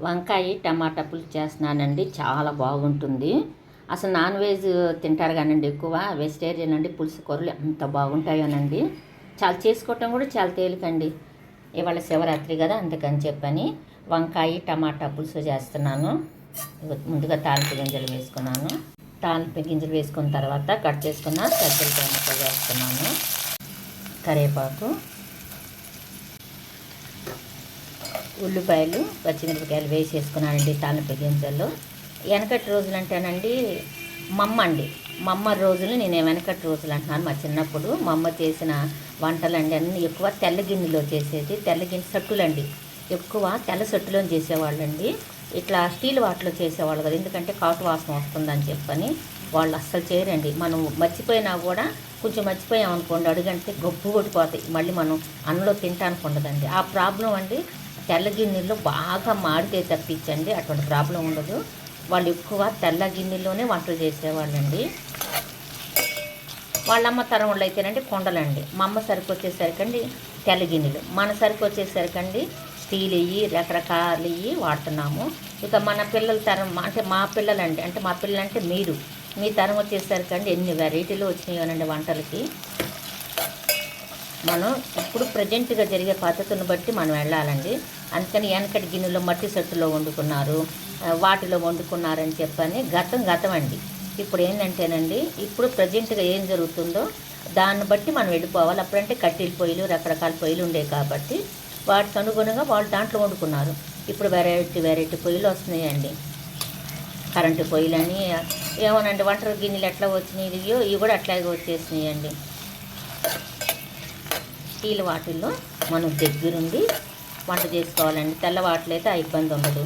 వంకాయ టమాటా పులుసు చేస్తున్నానండి. చాలా బాగుంటుంది. అసలు నాన్ వెజ్ తింటారు కానండి, ఎక్కువ వెజిటేరియన్ అండి. పులుసు కూరలు ఎంత బాగుంటాయోనండి. చాలా చేసుకోవటం కూడా చాలా తేలికండి. ఇవాళ శివరాత్రి కదా, అందుకని చెప్పని వంకాయ టమాటా పులుసు చేస్తున్నాను. ముందుగా తాలింపు గింజలు వేసుకున్నాను. తాలింపు గింజలు వేసుకున్న తర్వాత కట్ చేసుకున్న సజ్జల ముక్కలు వేస్తున్నాను. కరివేపాకు, ఉల్లిపాయలు, పచ్చిమిరపకాయలు వేసేసుకున్నానండి తాలింపు గింజల్లో. వెనకటి రోజులు అంటేనండి మా అమ్మ రోజులు నేను వెనకటి రోజులు అంటున్నాను. మా చిన్నప్పుడు మా అమ్మ చేసిన వంటలండి అన్నీ ఎక్కువ తెల్ల గిన్నెలో చేసేది. తెల్ల గిన్నె సట్టులండి, ఎక్కువ తెల్ల సట్టులో చేసేవాళ్ళండి. ఇట్లా స్టీల్ వాటిలో చేసేవాళ్ళు కదా, ఎందుకంటే కాటు వాసన వస్తుందని చెప్పని వాళ్ళు అస్సలు చేయరండి. మనం మర్చిపోయినా కూడా కొంచెం మర్చిపోయాం అనుకోండి, అడుగంటే గొప్పు కొట్టిపోతాయి, మళ్ళీ మనం అన్నంలో తింటానికి ఉండదండి. ఆ ప్రాబ్లం అండి తెల్ల గిన్నెల్లో బాగా మాడితే తప్పించండి అటువంటి ప్రాబ్లం ఉండదు. వాళ్ళు ఎక్కువ తెల్ల గిన్నెల్లోనే వంటలు చేసేవాళ్ళండి. వాళ్ళమ్మ తరం వాళ్ళు అయితేనండి కొండలండి. మా అమ్మ సరికి వచ్చేసరికండి తెల్ల గిన్నెలు, మన సరికి వచ్చేసరికండి స్టీల్ ఇవి రకరకాలు ఇవి వాడుతున్నాము. ఇక మన పిల్లల తరం అంటే మా పిల్లలండి, అంటే మా పిల్లలంటే మీ తరం వచ్చేసరికండి ఎన్ని వెరైటీలు వచ్చినాయోనండి వంటలకి. మనం ఇప్పుడు ప్రజెంట్గా జరిగే పద్ధతిని బట్టి మనం వెళ్ళాలండి. అందుకని వెనకటి గిన్నెలో మట్టి సట్టులో వండుకున్నారు, వాటిలో వండుకున్నారని చెప్పని గతం అండి. ఇప్పుడు ఏంటంటేనండి, ఇప్పుడు ప్రజెంట్గా ఏం జరుగుతుందో దాన్ని బట్టి మనం వెళ్ళిపోవాలి. అప్పుడంటే కట్టెల పొయ్యిలు రకరకాల పొయ్యిలు ఉండేవి కాబట్టి వాటికి అనుగుణంగా వాళ్ళు దాంట్లో వండుకున్నారు. ఇప్పుడు వెరైటీ పొయ్యిలు వస్తున్నాయండి, కరెంటు పొయ్యిలని ఏమోనండి. వంట గిన్నెలు ఎట్లా వచ్చినాయో ఇవి కూడా అట్లాగే వచ్చేసినాయండి. స్టీల్ వాటిల్లో మనం దగ్గరుండి వంట చేసుకోవాలండి. తెల్ల వాటిలో అయితే ఆ ఇబ్బంది ఉండదు.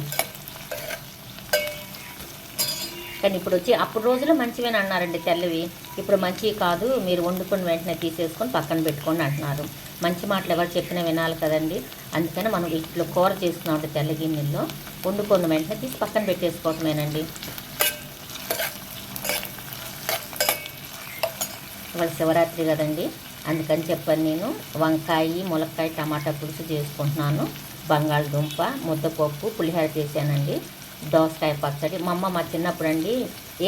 కానీ ఇప్పుడు వచ్చి అప్పుడు రోజుల్లో మంచివని అన్నారండి తెల్లవి. ఇప్పుడు మంచివి కాదు, మీరు వండుకొని వెంటనే తీసేసుకొని పక్కన పెట్టుకోండి అంటున్నారు. మంచి మాటలు ఎవరు చెప్పినా వినాలి కదండి. అందుకని మనం ఇట్లా కూర చేసుకున్నామంటే తెల్ల గిన్నెల్లో వండుకొని వెంటనే తీసి పక్కన పెట్టేసుకోవటమేనండి. ఇవాళ శివరాత్రి కదండి, అందుకని చెప్పని నేను వంకాయ ములక్కాయ టమాటా పులుసు చేసుకుంటున్నాను. బంగాళదుంప ముద్దపప్పు పులిహోర చేశానండి. దోసకాయ పచ్చడి. మా అమ్మ మా చిన్నప్పుడు అండి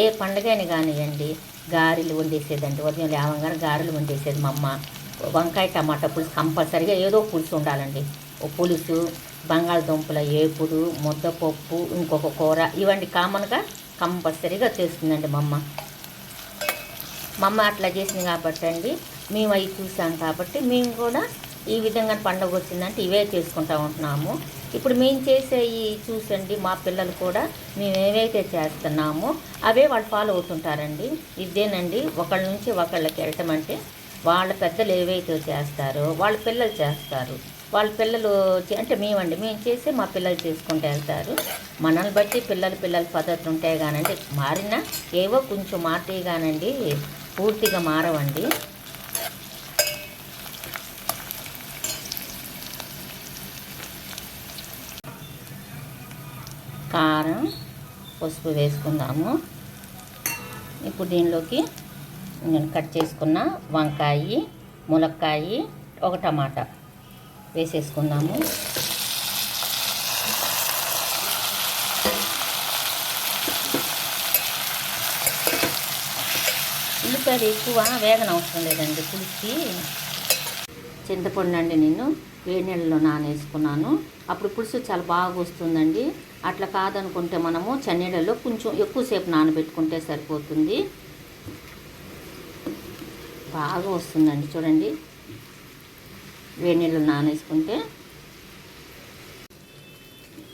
ఏ పండుగని కానివ్వండి గారెలు వండేసేదండి. ఉదయం లేవగానే గారెలు వండేసేది మా అమ్మ. వంకాయ టమాటా పులుసు కంపల్సరీగా ఏదో పులుసు ఉండాలండి. పులుసు, బంగాళదుంపల ఏపుడు, ముద్దపప్పు, ఇంకొక కూర, ఇవన్నీ కామన్గా కంపల్సరీగా చేస్తుందండి మా అమ్మ అట్లా చేసింది కాబట్టి అండి మేము అవి చూసాం కాబట్టి మేము కూడా ఈ విధంగా పండుగ వచ్చిందంటే ఇవే చేసుకుంటూ ఉంటున్నాము. ఇప్పుడు మేము చేసేవి చూసండి మా పిల్లలు కూడా మేము ఏవైతే చేస్తున్నామో అవే వాళ్ళు ఫాలో అవుతుంటారండి. ఇదేనండి ఒకళ్ళ నుంచి ఒకళ్ళకి వెళ్ళటం అంటే వాళ్ళ పెద్దలు ఏవైతే చేస్తారో వాళ్ళ పిల్లలు చేస్తారు. వాళ్ళ పిల్లలు అంటే మేము చేసి మా పిల్లలు చేసుకుంటూ వెళ్తారు. మనల్ని బట్టి పిల్లల పద్ధతులు ఉంటాయి కానండి, మారినా ఏవో కొంచెం మారుతాయి కానండి, పూర్తిగా మారవండి. కారం, పసుపు వేసుకుందాము. ఇప్పుడు దీనిలోకి నేను కట్ చేసుకున్న వంకాయ, ములక్కాయ, ఒక టమాటా వేసేసుకుందాము. ఉల్లిపాయలు ఎక్కువ వేగన అవసరం లేదండి పులుసుకి. చింతపండు అండి నేను వేడి నీళ్ళలో నానేసుకున్నాను. అప్పుడు పులుసు చాలా బాగా వస్తుందండి. అట్లా కాదనుకుంటే మనము చన్నీళ్ళలో కొంచెం ఎక్కువసేపు నానబెట్టుకుంటే సరిపోతుంది, బాగా వస్తుందండి. చూడండి, వేడి నీళ్ళు నానేసుకుంటే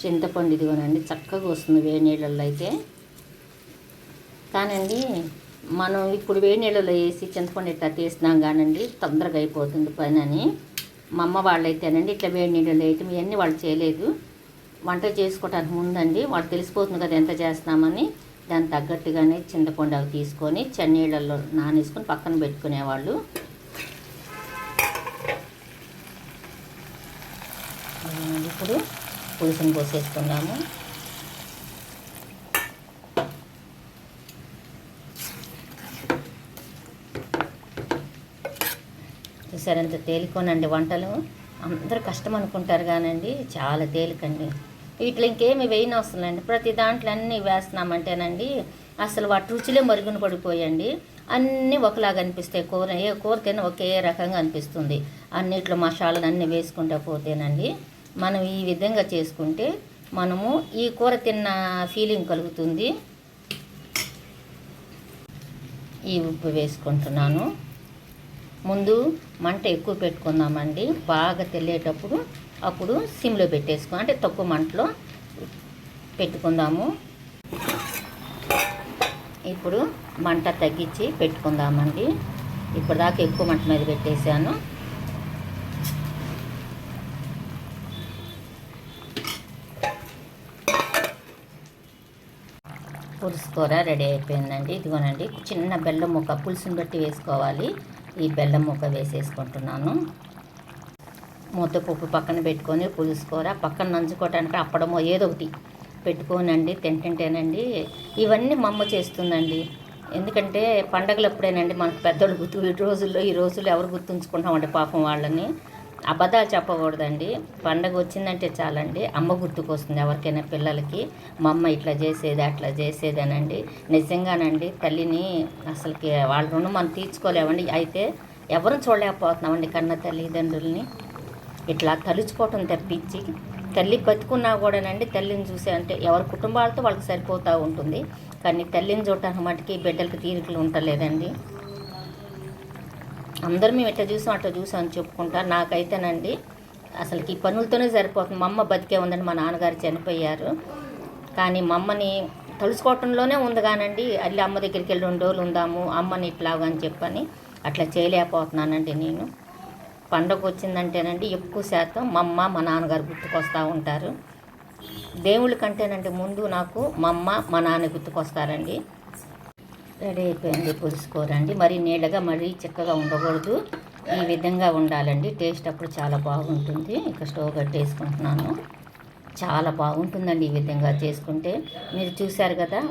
చింతపండు ఇదిగోనండి చక్కగా వస్తుంది వేడి నీళ్ళల్లో అయితే. కానండి మనం ఇప్పుడు వేడి నీళ్ళలో వేసి చింతపండు ఇట్లా తీసినాం కానండి తొందరగా అయిపోతుంది పని అని మా అమ్మ వాళ్ళు అయితేనండి ఇట్లా వేడి నీళ్ళలో వేయటం ఇవన్నీ వాళ్ళు చేయలేదు. వంట చేసుకోవటానికి ముందండి వాళ్ళు తెలిసిపోతుంది కదా ఎంత చేస్తున్నామని, దానికి తగ్గట్టుగానే చింతపండు అవి తీసుకొని చన్నీళ్ళల్లో నానేసుకొని పక్కన పెట్టుకునేవాళ్ళు. ఇప్పుడు పులుసుని పోసేసుకున్నాము. చూసారంత తేలికోనండి వంటలు. అందరూ కష్టం అనుకుంటారు కానండి చాలా తేలికండి. వీటిలో ఇంకేమి వేయనవసరం లేండి. ప్రతి దాంట్లో అన్నీ వేస్తున్నామంటేనండి అసలు వాటి రుచులే మరుగున పడిపోయండి. అన్నీ ఒకలాగా అనిపిస్తాయి. కూర ఏ కూర తిన్న ఒకే రకంగా అనిపిస్తుంది. అన్నిట్లో మసాలాలు అన్నీ వేసుకుంటూ పోతేనండి మనం ఈ విధంగా చేసుకుంటే మనము ఈ కూర తిన్న ఫీలింగ్ కలుగుతుంది. ఈ ఉప్పు వేసుకుంటున్నాను. ముందు మంట ఎక్కువ పెట్టుకుందామండి. బాగా తెల్లేటప్పుడు అప్పుడు సిమ్లో పెట్టేసుకుని అంటే తక్కువ మంటలో పెట్టుకుందాము. ఇప్పుడు మంట తగ్గించి పెట్టుకుందామండి. ఇప్పుడు దాకా ఎక్కువ మంట మీద పెట్టేశాను. పులుసు కూర రెడీ అయిపోయిందండి. ఇదిగోనండి చిన్న బెల్లం ముక్క, పులుసుని బట్టి వేసుకోవాలి. ఈ బెల్లం ముక్క వేసేసుకుంటున్నాను. ముద్దపప్పు పక్కన పెట్టుకొని పులుసు కూర పక్కన నంచుకోవటానికి అప్పడమో ఏదో ఒకటి పెట్టుకోనండి తింటుంటేనండి. ఇవన్నీ మా అమ్మ చేస్తుందండి. ఎందుకంటే పండగలు ఎప్పుడేనండి మనకు పెద్దోళ్ళు ఈ రోజుల్లో ఎవరు గుర్తుంచుకుంటామండి పాపం వాళ్ళని. అబద్ధాలు చెప్పకూడదండి. పండగ వచ్చిందంటే చాలండి అమ్మ గుర్తుకొస్తుంది ఎవరికైనా పిల్లలకి. మా అమ్మ ఇట్లా చేసేది అట్లా చేసేదేనండి. నిజంగానండి తల్లిని అసలుకి వాళ్ళ రుణం మనం తీర్చుకోలేమండి. అయితే ఎవరు చూడలేకపోతున్నామండి కన్న తల్లిదండ్రుల్ని. ఇట్లా తలుచుకోవటం తప్పించి తల్లి బతుకున్నా కూడానండి తల్లిని చూసే అంటే ఎవరి కుటుంబాలతో వాళ్ళకి సరిపోతూ ఉంటుంది. కానీ తల్లిని చూడటానికి మటుకి బిడ్డలకి తీరికలు ఉండలేదండి. అందరూ మేము ఇట్లా చూసాం అట్లా చూసాం అని చెప్పుకుంటారు. నాకైతేనండి అసలుకి ఈ పనులతోనే సరిపోతుంది. మా అమ్మ బతికే ఉందండి, మా నాన్నగారు చనిపోయారు. కానీ మా అమ్మని తలుచుకోవటంలోనే ఉంది కానండి అల్లి అమ్మ దగ్గరికి వెళ్ళి 2 రోజులు ఉందాము అమ్మని ఇట్లాగా అని చెప్పని అట్లా చేయలేకపోతున్నానండి నేను. పండగ వచ్చిందంటేనండి ఎక్కువ శాతం మా అమ్మ మా నాన్నగారు గుర్తుకొస్తూ ఉంటారు. దేవుళ్ళ కంటేనండి ముందు నాకు మా అమ్మ మా నాన్న గుర్తుకొస్తారండి. రెడీ అయిపోయింది పులుసు కూర అండి. మరీ నీళ్ళగా మరీ చిక్కగా ఉండకూడదు. ఈ విధంగా ఉండాలండి. టేస్ట్ అప్పుడు చాలా బాగుంటుంది. ఇక స్టవ్ కట్టేసుకుంటున్నాను. చాలా బాగుంటుందండి ఈ విధంగా చేసుకుంటే. మీరు చూశారు కదా